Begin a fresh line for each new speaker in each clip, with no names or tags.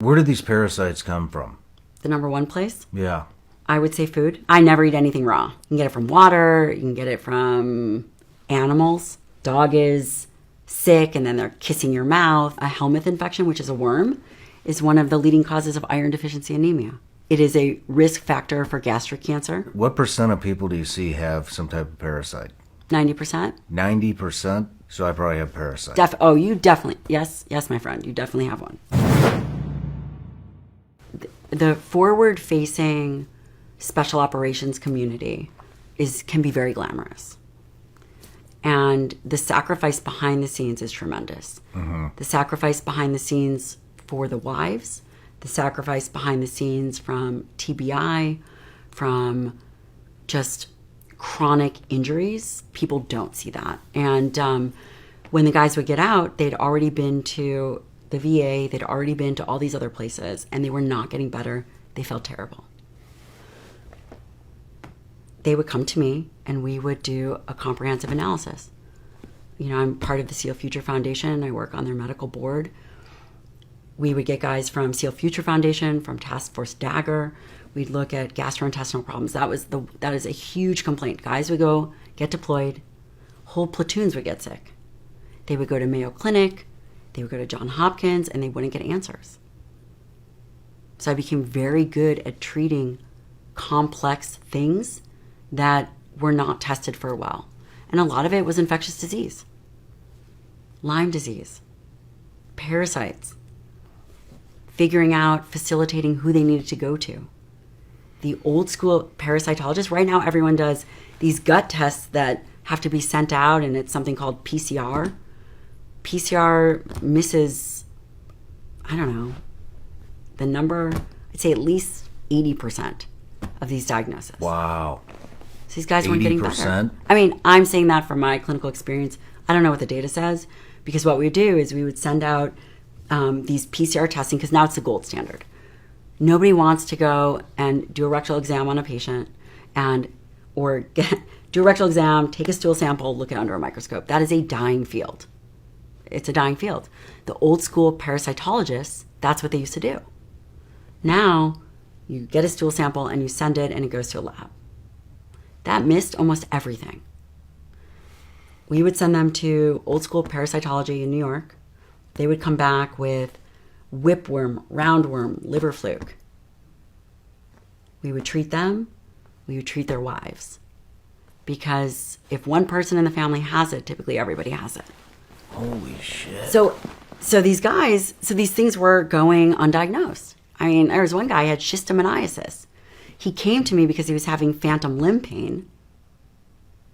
Where did these parasites come from?
The number one place?
Yeah.
I would say food. I never eat anything raw. You can get it from water. You can get it from animals. Dog is sick and then they're kissing your mouth. A helminth infection, which is a worm, is one of the leading causes of iron deficiency anemia. It is a risk factor for gastric cancer.
What percent of people do you see have some type of parasite?
90%.
90%? So I probably have parasite.
You definitely. Yes, my friend. You definitely have one. The forward-facing special operations community can be very glamorous. And the sacrifice behind the scenes is tremendous. Mm-hmm. The sacrifice behind the scenes for the wives, the sacrifice behind the scenes from TBI, from just chronic injuries, people don't see that. And when the guys would get out, they'd already been to the VA, they'd already been to all these other places, and they were not getting better. They felt terrible. They would come to me and we would do a comprehensive analysis. You know, I'm part of the SEAL Future Foundation. I work on their medical board. We would get guys from SEAL Future Foundation, from Task Force Dagger. We'd look at gastrointestinal problems. That is a huge complaint. Guys would go get deployed. Whole platoons would get sick. They would go to Mayo Clinic. They would go to Johns Hopkins, and they wouldn't get answers. So I became very good at treating complex things that were not tested for well. And a lot of it was infectious disease. Lyme disease, parasites, figuring out, facilitating who they needed to go to. The old school parasitologists, right now everyone does these gut tests that have to be sent out, and it's something called PCR. PCR misses, I don't know, the number, I'd say at least 80% of these diagnoses.
Wow.
So these guys weren't getting better.
80%?
I mean, I'm saying that from my clinical experience. I don't know what the data says, because what we would do is we would send out these PCR testing, because now it's the gold standard. Nobody wants to go and do a rectal exam on a patient or do a rectal exam, take a stool sample, look at it under a microscope. That is a dying field. It's a dying field. The old school parasitologists, that's what they used to do. Now, you get a stool sample and you send it and it goes to a lab. That missed almost everything. We would send them to old school parasitology in New York. They would come back with whipworm, roundworm, liver fluke. We would treat them. We would treat their wives. Because if one person in the family has it, typically everybody has it.
Holy shit.
So these guys, these things were going undiagnosed. I mean, there was one guy who had schistosomiasis. He came to me because he was having phantom limb pain,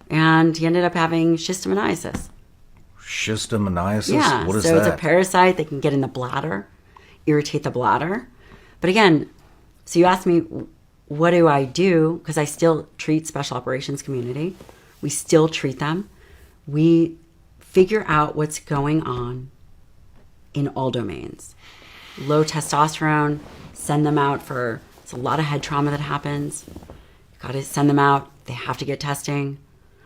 and he ended up having schistosomiasis.
Schistosomiasis?
Yeah.
What is
so
that?
It's a parasite that can get in the bladder, irritate the bladder. But again, so you asked me, what do I do? Because I still treat special operations community. We still treat them. We figure out what's going on in all domains. Low testosterone, send them out for, it's a lot of head trauma that happens. Got to send them out. They have to get testing.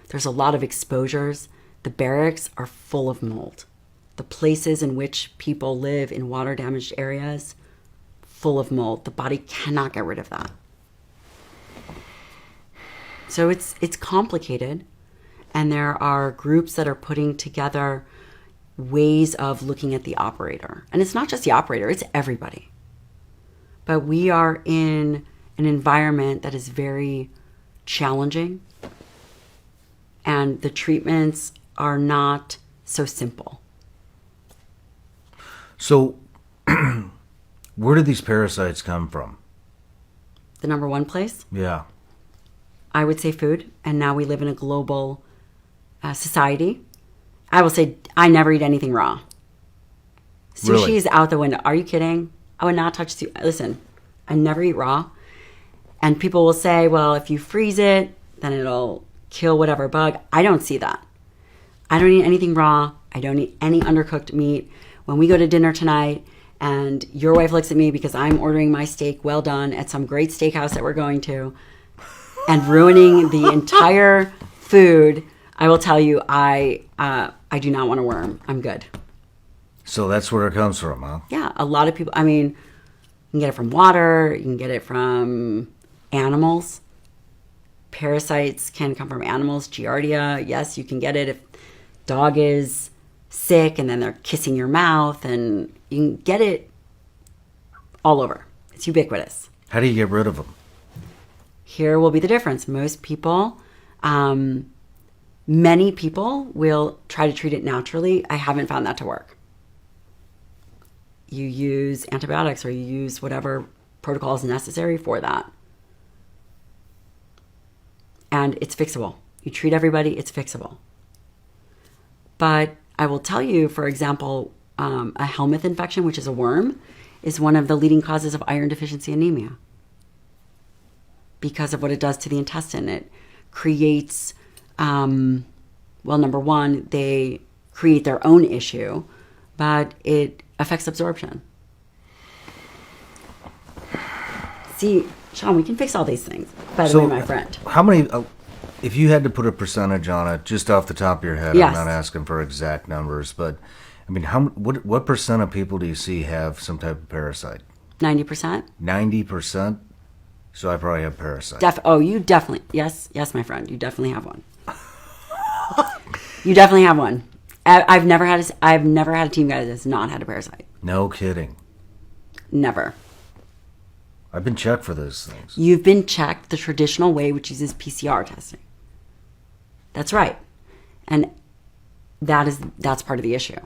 There's a lot of exposures. The barracks are full of mold. The places in which people live in water damaged areas, full of mold. The body cannot get rid of that. So it's complicated, and there are groups that are putting together ways of looking at the operator. And it's not just the operator, it's everybody. But we are in an environment that is very challenging, and the treatments are not so simple.
So, where did these parasites come from?
The number one place?
Yeah.
I would say food, and now we live in a global society. I will say I never eat anything raw. Sushi
Really?
is out the window. Are you kidding? I would not touch sushi. Listen, I never eat raw. And people will say, well, if you freeze it, then it'll kill whatever bug. I don't see that. I don't eat anything raw. I don't eat any undercooked meat. When we go to dinner tonight and your wife looks at me because I'm ordering my steak well done at some great steakhouse that we're going to and ruining the entire food, I will tell you I do not want a worm. I'm good.
So that's where it comes from, huh?
Yeah, a lot of people, I mean, You can get it from water. You can get it from animals. Parasites can come from animals. Giardia, yes, you can get it if dog is sick and then they're kissing your mouth, and you can get it all over. It's ubiquitous.
How do you get rid of them?
Here will be the difference. Most people, many people will try to treat it naturally. I haven't found that to work. You use antibiotics or you use whatever protocol is necessary for that. And it's fixable. You treat everybody, it's fixable. But I will tell you, for example, a helminth infection, which is a worm, is one of the leading causes of iron deficiency anemia because of what it does to the intestine. It creates, well, number one, they create their own issue, but it affects absorption. See, Sean, we can fix all these things. By the way, my friend.
How many, if you had to put a percentage on it, just off the top of your head,
Yes.
I'm not asking for exact numbers, but I mean, what percent of people do you see have some type of parasite?
90%?
90%? So I probably have parasite.
You definitely, yes, my friend, you definitely have one. You definitely have one. I've never had a team guy that's not had a parasite.
No kidding.
Never.
I've been checked for those things.
You've been checked the traditional way, which uses PCR testing. That's right. And that's part of the issue.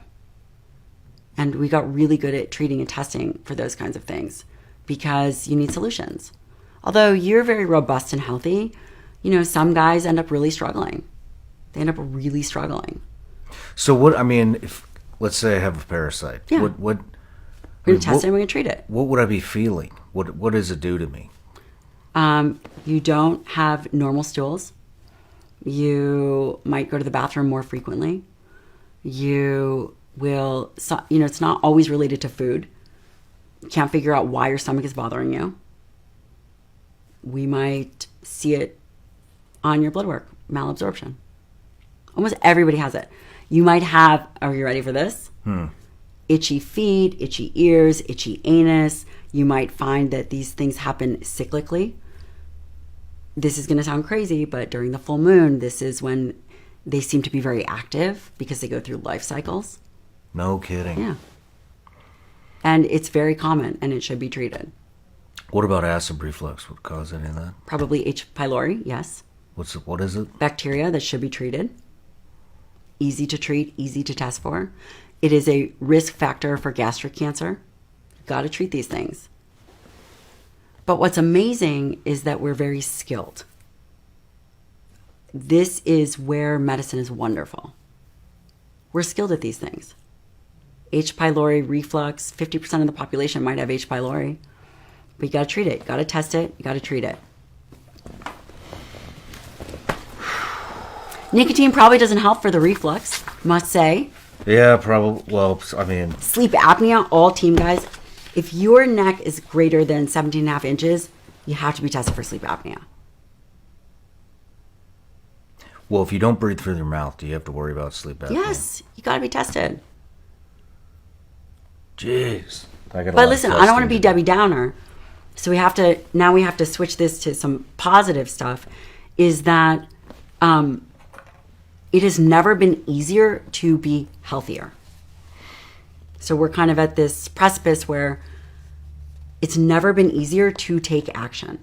And we got really good at treating and testing for those kinds of things because you need solutions. Although you're very robust and healthy, some guys end up really struggling. They end up really struggling.
So if let's say I have a parasite,
Yeah.
what
We're going to test it and we're going to treat it.
What would I be feeling? What does it do to me?
You don't have normal stools. You might go to the bathroom more frequently. You will, it's not always related to food. You can't figure out why your stomach is bothering you. We might see it on your blood work, malabsorption. Almost everybody has it. You might have, are you ready for this? Itchy feet, itchy ears, itchy anus. You might find that these things happen cyclically. This is going to sound crazy, but during the full moon, this is when they seem to be very active because they go through life cycles.
No kidding.
Yeah. And it's very common and it should be treated.
What about acid reflux? Would cause any of that?
Probably H. pylori, yes.
What is it?
Bacteria that should be treated. Easy to treat, easy to test for. It is a risk factor for gastric cancer. Got to treat these things. But what's amazing is that we're very skilled. This is where medicine is wonderful. We're skilled at these things. H. pylori, reflux, 50% of the population might have H. pylori. But you got to treat it. You got to test it. You got to treat it. Nicotine probably doesn't help for the reflux, must say.
Yeah, probably. Well,
Sleep apnea, all team guys. If your neck is greater than 17 and a half inches, you have to be tested for sleep apnea.
well, if you don't breathe through your mouth, do you have to worry about sleep apnea?
Yes, you got to be tested.
Jeez.
But listen, I don't want to be Debbie Downer. So we have to switch this to some positive stuff, is that it has never been easier to be healthier. So we're kind of at this precipice where it's never been easier to take action.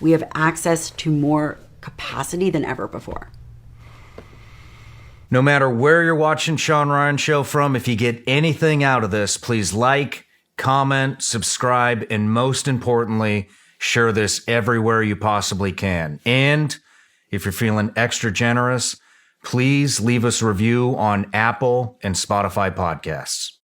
We have access to more capacity than ever before.
No matter where you're watching Sean Ryan Show from, if you get anything out of this, please like, comment, subscribe, and most importantly, share this everywhere you possibly can. And if you're feeling extra generous, please leave us a review on Apple and Spotify podcasts.